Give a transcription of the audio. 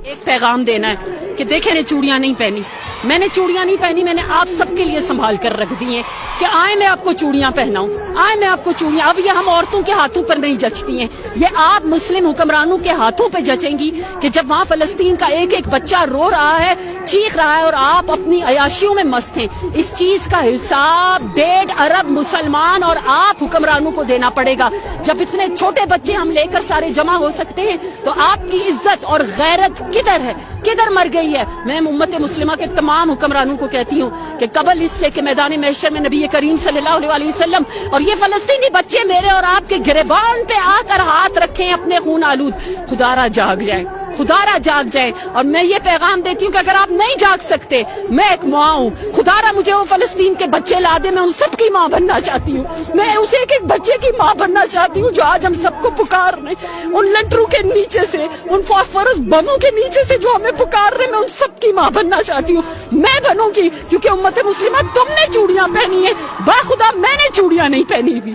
ایک پیغام دینا ہے کہ دیکھیں نے چوڑیاں نہیں پہنی، میں نے چوڑیاں نہیں پہنی، میں نے آپ سب کے لیے سنبھال کر رکھ دی ہیں کہ آئے میں آپ کو چوڑیاں پہناؤں، آئے میں آپ کو چوڑیاں. اب یہ ہم عورتوں کے ہاتھوں پر نہیں جچتی ہیں، یہ آپ مسلم حکمرانوں کے ہاتھوں پہ جچیں گی کہ جب وہاں فلسطین کا ایک ایک بچہ رو رہا ہے، چیخ رہا ہے اور آپ اپنی عیاشیوں میں مست ہیں. اس چیز کا حساب 1.5 ارب مسلمان اور آپ حکمرانوں کو دینا پڑے گا. جب اتنے چھوٹے بچے ہم لے کر سارے جمع ہو سکتے ہیں تو آپ کی عزت اور غیرت کدھر ہے، کدھر مر گئی ہے؟ میں امت مسلمہ کے تمام حکمرانوں کو کہتی ہوں کہ قبل اس سے کہ میدان محشر میں نبی کریم صلی اللہ علیہ وسلم اور یہ فلسطینی بچے میرے اور آپ کے گریبان پہ آ کر ہاتھ رکھیں اپنے خون آلود، خدا را جاگ جائیں، خدا را جاگ جائیں. اور میں یہ پیغام دیتی ہوں کہ اگر آپ نہیں جاگ سکتے، میں ایک ماں ہوں، خدا را مجھے وہ فلسطین کے بچے لا دے، میں ان سب کی ماں بننا چاہتی ہوں، میں اس ایک ایک بچے کی ماں بننا چاہتی ہوں جو آج ہم سب کو پکار رہے ہیں، ان لٹروں کے نیچے سے، ان فاسفورس بموں کے نیچے سے جو ہمیں پکار رہے ہیں، میں ان سب کی ماں بننا چاہتی ہوں. میں بنوں گی کیونکہ امت مسلمہ تم نے چوڑیاں پہنی ہیں، باخدا میں نے چوڑیاں نہیں پہنی ہوئی.